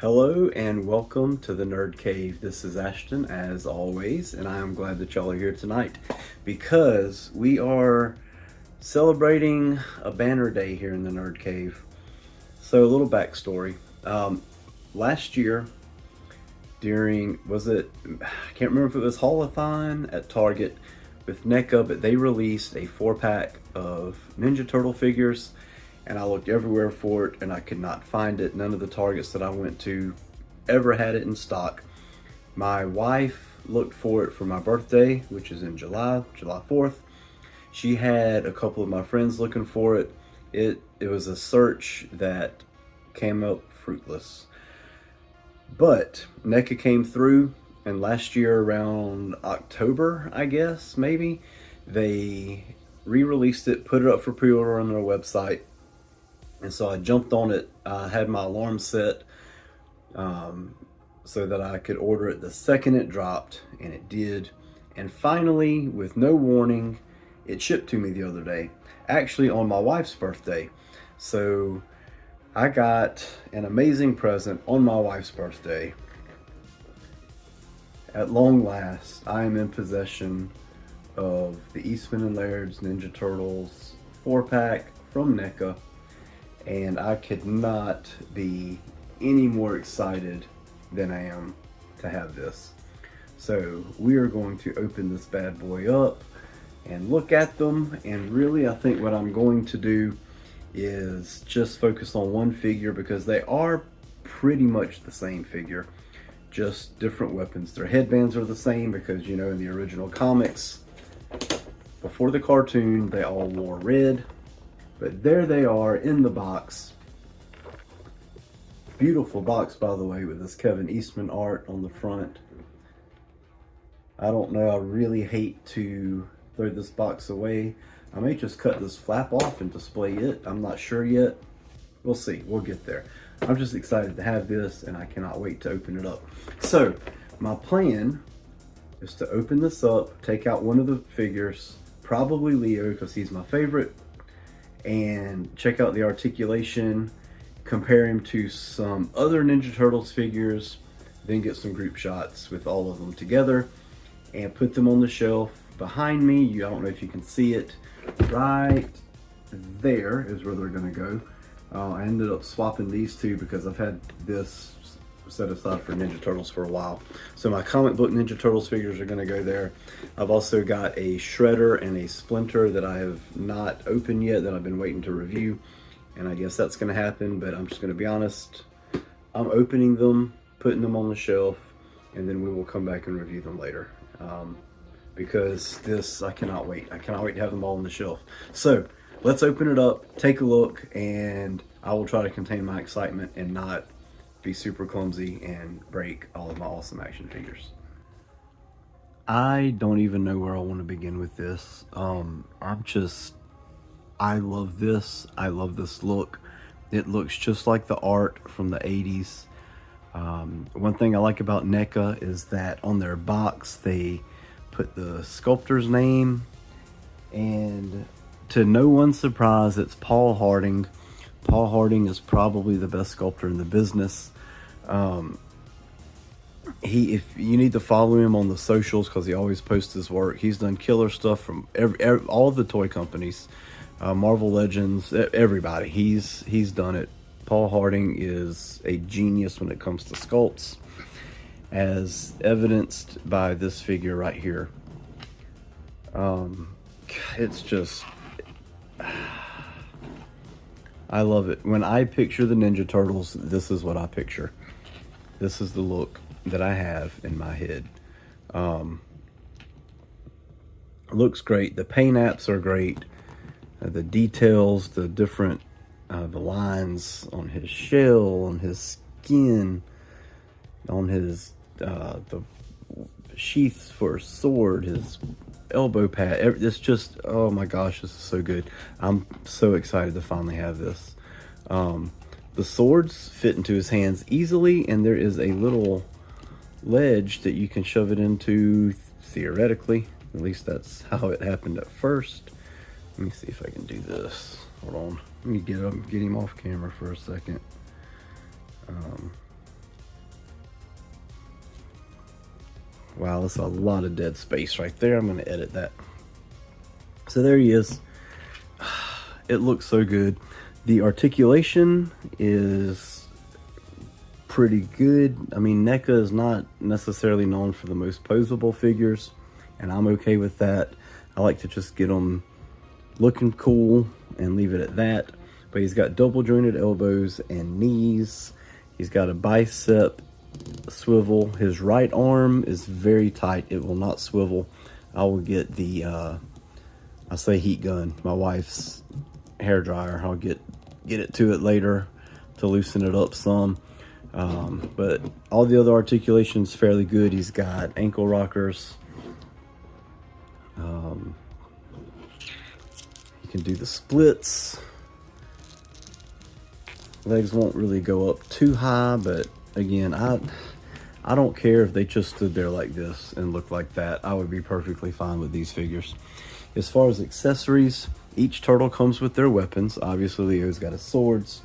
Hello and welcome to the Nerd Cave. This is Ashton, as always, and I am glad that y'all are here tonight because we are celebrating a banner day here in the Nerd Cave. So, a little backstory. Last year, I can't remember if it was Haulathon at Target with NECA, but they released a 4-pack of Ninja Turtle figures, and I looked everywhere for it and I could not find it. None of the Targets that I went to ever had it in stock. My wife looked for it for my birthday, which is in July 4th. She had a couple of my friends looking for it. It was a search that came up fruitless. But NECA came through, and last year around October, I guess, maybe, they re-released it, put it up for pre-order on their website. And so I jumped on it. I had my alarm set so that I could order it the second it dropped, and it did. And finally, with no warning, it shipped to me the other day, actually on my wife's birthday. So I got an amazing present on my wife's birthday. At long last, I am in possession of the Eastman and Laird's Ninja Turtles 4-pack from NECA. And I could not be any more excited than I am to have this. So we are going to open this bad boy up and look at them. And really, I think what I'm going to do is just focus on one figure because they are pretty much the same figure, just different weapons. Their headbands are the same because, you know, in the original comics, before the cartoon, they all wore red. But there they are in the box. Beautiful box, by the way, with this Kevin Eastman art on the front. I don't know, I really hate to throw this box away. I may just cut this flap off and display it. I'm not sure yet. We'll see, we'll get there. I'm just excited to have this and I cannot wait to open it up. So, my plan is to open this up, take out one of the figures, probably Leo because he's my favorite, and check out the articulation, compare him to some other Ninja Turtles figures, then get some group shots with all of them together and put them on the shelf behind me. I don't know if you can see it. Right there is where they're gonna go. I ended up swapping these two because I've had this set aside for Ninja Turtles for a while. So my comic book Ninja Turtles figures are going to go there. I've also got a Shredder and a Splinter that I have not opened yet that I've been waiting to review, and I guess that's going to happen, but I'm just going to be honest. I'm opening them, putting them on the shelf, and then we will come back and review them later. Because this, I cannot wait. I cannot wait to have them all on the shelf. So let's open it up, take a look, and I will try to contain my excitement and not be super clumsy and break all of my awesome action figures. I don't even know where I want to begin with this. I love this. I love this look. It looks just like the art from the 80s. One thing I like about NECA is that on their box they put the sculptor's name, and to no one's surprise, it's Paul Harding. Paul Harding is probably the best sculptor in the business. If you need to follow him on the socials because he always posts his work. He's done killer stuff from all of the toy companies, Marvel Legends, everybody. He's done it. Paul Harding is a genius when it comes to sculpts, as evidenced by this figure right here. It's just, I love it. When I picture the Ninja Turtles, this is what I picture. This is the look that I have in my head. Looks great. The paint apps are great. The details, the different, the lines on his shell, on his skin, on his, the sheaths for a sword, his elbow pad. It's just, oh my gosh, this is so good. I'm so excited to finally have this. The swords fit into his hands easily, and there is a little ledge that you can shove it into, theoretically. At least that's how it happened at first. Let me see if I can do this. Hold on. Let me get him off camera for a second. Wow, that's a lot of dead space right there. I'm going to edit that. So there he is. It looks so good. The articulation is pretty good. I mean, NECA is not necessarily known for the most posable figures, and I'm okay with that. I like to just get them looking cool and leave it at that. But he's got double jointed elbows and knees. He's got a bicep swivel. His right arm is very tight. It will not swivel. I will get the I say heat gun, my wife's hair dryer. I'll get it to it later to loosen it up some. But all the other articulation's fairly good. He's got ankle rockers. You can do the splits. Legs won't really go up too high, but again, I don't care if they just stood there like this and looked like that. I would be perfectly fine with these figures. As far as accessories, each turtle comes with their weapons. Obviously, Leo's got his swords.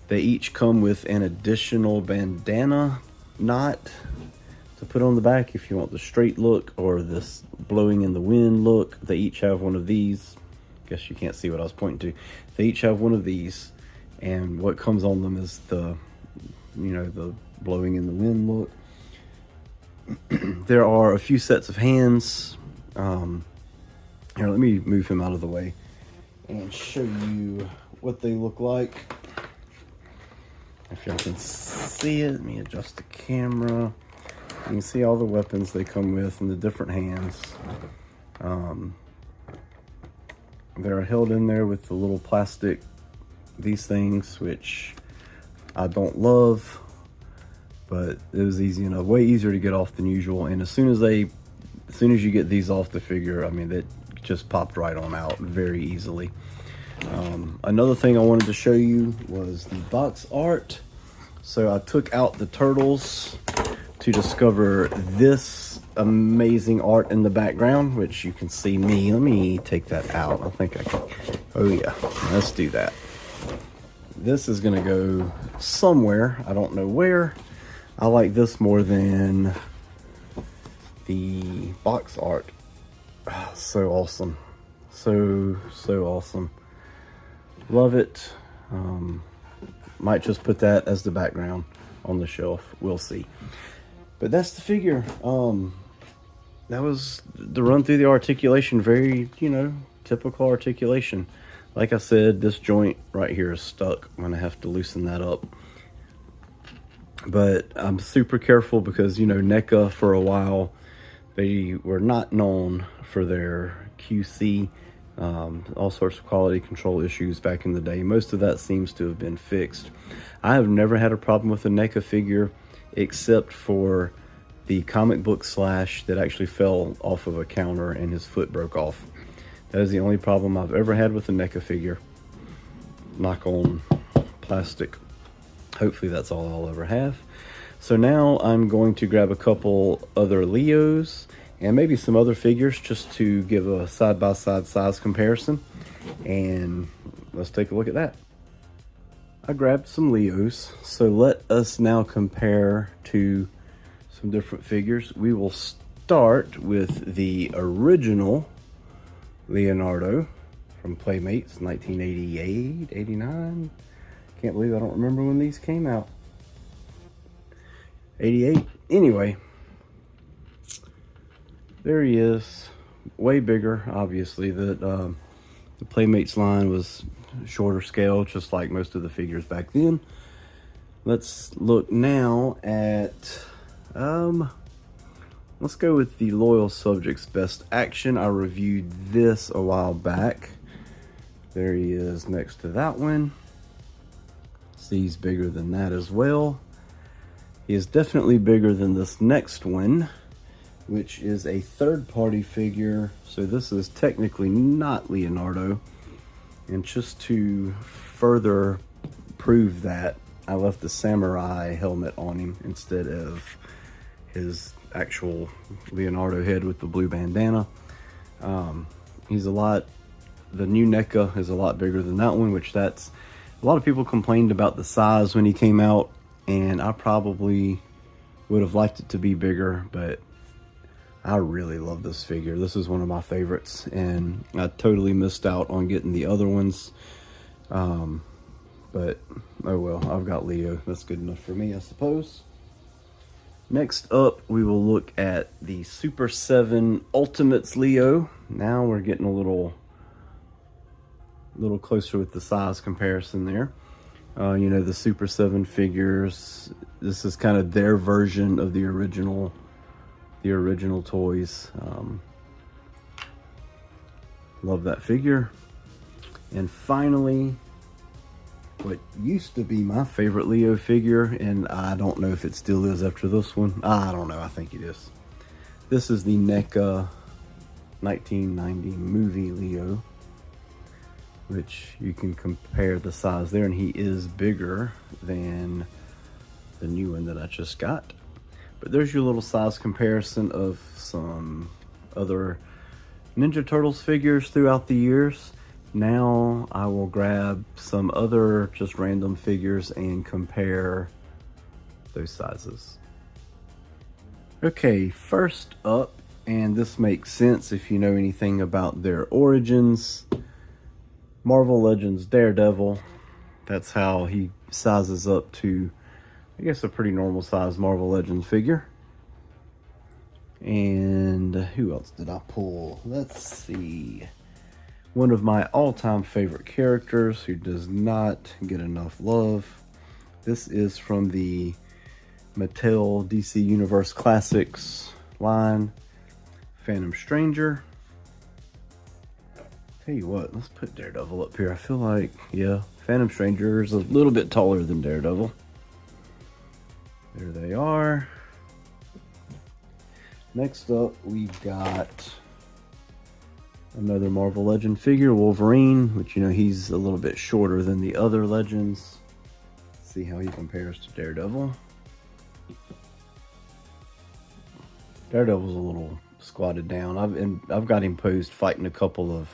They each come with an additional bandana knot to put on the back if you want the straight look or this blowing in the wind look. They each have one of these. Guess you can't see what I was pointing to. They each have one of these, and what comes on them is the, you know, the blowing in the wind look. There are a few sets of hands. Here, let me move him out of the way and show you what they look like. If y'all can see it, let me adjust the camera. You can see all the weapons they come with and the different hands. They're held in there with the little plastic, these things, which I don't love, but it was easy enough, way easier to get off than usual. And as soon as you get these off the figure, I mean, that just popped right on out very easily. Another thing I wanted to show you was the box art. So I took out the turtles to discover this amazing art in the background, which you can see me. Let me take that out. I think I can. Oh yeah, let's do that. This is gonna go somewhere. I don't know where. I like this more than the box art. So awesome. So awesome. Love it. Might just put that as the background on the shelf. We'll see. But that's the figure. That was the run through the articulation. Very, you know, typical articulation. Like I said, this joint right here is stuck. I'm gonna have to loosen that up. But I'm super careful because, you know, NECA for a while, they were not known for their QC, all sorts of quality control issues back in the day. Most of that seems to have been fixed. I have never had a problem with a NECA figure except for the comic book Slash that actually fell off of a counter and his foot broke off. That is the only problem I've ever had with a NECA figure. Knock on plastic. Hopefully that's all I'll ever have. So now I'm going to grab a couple other Leos and maybe some other figures just to give a side-by-side size comparison. And let's take a look at that. I grabbed some Leos, so let us now compare to some different figures. We will start with the original Leonardo from Playmates, 1988, 89. Can't believe I don't remember when these came out. 88. Anyway, there he is. Way bigger, obviously. The Playmates line was shorter scale, just like most of the figures back then. Let's look now at, let's go with the Loyal Subjects Best Action. I reviewed this a while back. There he is next to that one. See, he's bigger than that as well. He is definitely bigger than this next one, which is a third-party figure. So this is technically not Leonardo. And just to further prove that, I left the samurai helmet on him instead of his actual Leonardo head with the blue bandana. He's a lot, the new NECA is a lot bigger than that one, which that's, a lot of people complained about the size when he came out, and I probably would have liked it to be bigger, but I really love this figure. This is one of my favorites, and I totally missed out on getting the other ones. But oh well, I've got Leo. That's good enough for me, I suppose. Next up, we will look at the Super 7 Ultimates Leo. Now we're getting a little closer with the size comparison there. You know, the Super 7 figures, this is kind of their version of the original toys. Love that figure. And finally, what used to be my favorite Leo figure, and I don't know if it still is after this one. I don't know, I think it is. This is the NECA 1990 movie Leo, which you can compare the size there, and he is bigger than the new one that I just got. But there's your little size comparison of some other Ninja Turtles figures throughout the years. Now I will grab some other just random figures and compare those sizes. Okay, first up, and this makes sense if you know anything about their origins, Marvel Legends Daredevil. That's how he sizes up to, I guess, a pretty normal size Marvel Legends figure. And who else did I pull? Let's see. One of my all-time favorite characters who does not get enough love. This is from the Mattel DC Universe Classics line, Phantom Stranger. Tell you what, let's put Daredevil up here. I feel like, yeah, Phantom Stranger is a little bit taller than Daredevil. There they are. Next up, we've got another Marvel Legend figure, Wolverine, which, you know, he's a little bit shorter than the other Legends. Let's see how he compares to Daredevil. Daredevil's a little squatted down. I've got him posed fighting a couple of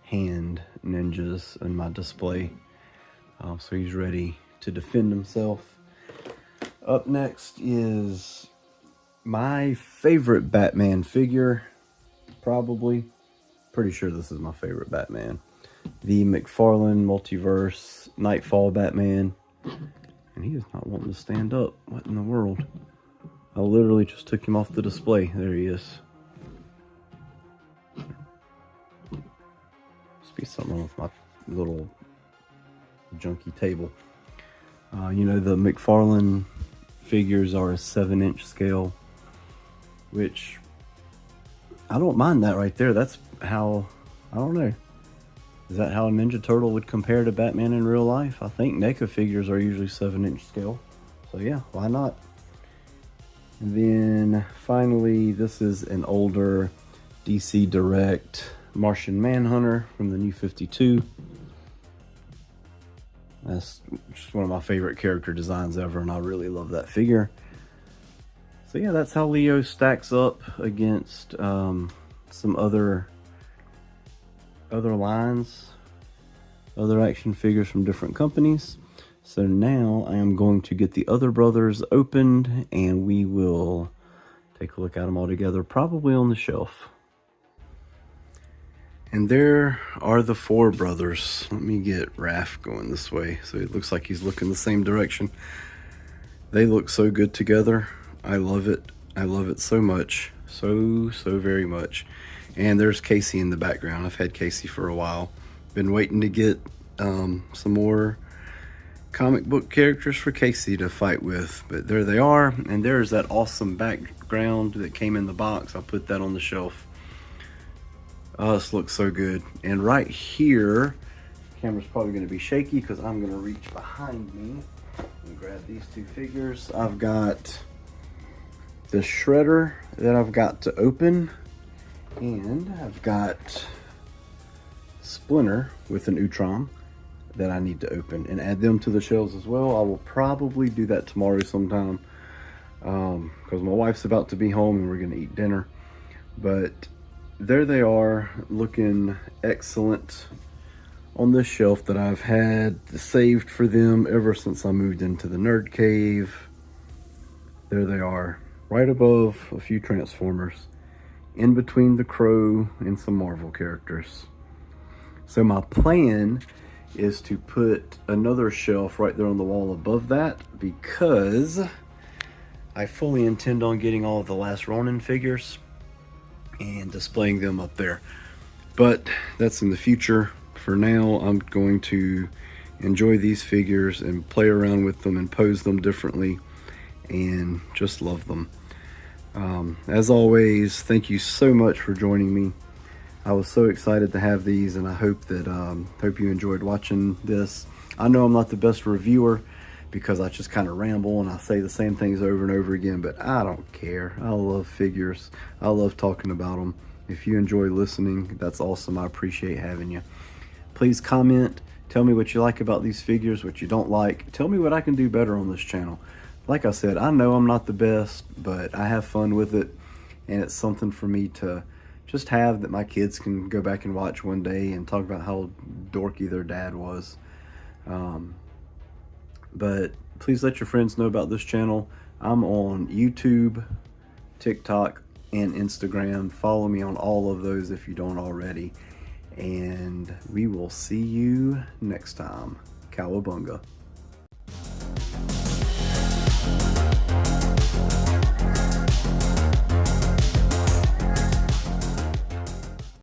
hand ninjas in my display. So he's ready to defend himself. Up next is my favorite Batman figure, probably. Pretty sure this is my favorite Batman. The McFarlane Multiverse Nightfall Batman. And he is not wanting to stand up. What in the world? I literally just took him off the display. There he is. Must be something wrong with my little junky table. You know, the McFarlane figures are a 7-inch scale, which I don't mind that right there. That's how, I don't know. Is that how a Ninja Turtle would compare to Batman in real life? I think NECA figures are usually 7-inch scale. So yeah, why not? And then finally, this is an older DC Direct Martian Manhunter from the New 52. That's just one of my favorite character designs ever, and I really love that figure. So yeah, that's how Leo stacks up against some other lines, other action figures from different companies. So now I am going to get the other brothers opened, and we will take a look at them all together, probably on the shelf. And there are the 4 brothers. Let me get Raph going this way, so it looks like he's looking the same direction. They look so good together. I love it. I love it so much. So very much. And there's Casey in the background. I've had Casey for a while. Been waiting to get some more comic book characters for Casey to fight with. But there they are. And there's that awesome background that came in the box. I put that on the shelf. Oh, this looks so good. And right here, the camera's probably going to be shaky because I'm going to reach behind me and grab these 2 figures. I've got the Shredder that I've got to open, and I've got Splinter with an Utrom that I need to open and add them to the shelves as well. I will probably do that tomorrow sometime because my wife's about to be home and we're going to eat dinner. But there they are, looking excellent on this shelf that I've had saved for them ever since I moved into the Nerd Cave. There they are, right above a few Transformers. in between the Crow and some Marvel characters. So my plan is to put another shelf right there on the wall above that, because I fully intend on getting all of the Last Ronin figures and displaying them up there. But that's in the future. For now, I'm going to enjoy these figures and play around with them and pose them differently and just love them. As always, thank you so much for joining me. I was so excited to have these, and I hope that hope you enjoyed watching this. I know I'm not the best reviewer because I just kind of ramble and I say the same things over and over again, but I don't care. I love figures. I love talking about them. If you enjoy listening, that's awesome. I appreciate having you. Please comment. Tell me what you like about these figures, what you don't like. Tell me what I can do better on this channel. Like I said, I know I'm not the best, but I have fun with it, and it's something for me to just have that my kids can go back and watch one day and talk about how dorky their dad was. But please let your friends know about this channel. I'm on YouTube, TikTok, and Instagram. Follow me on all of those if you don't already. And we will see you next time. Cowabunga.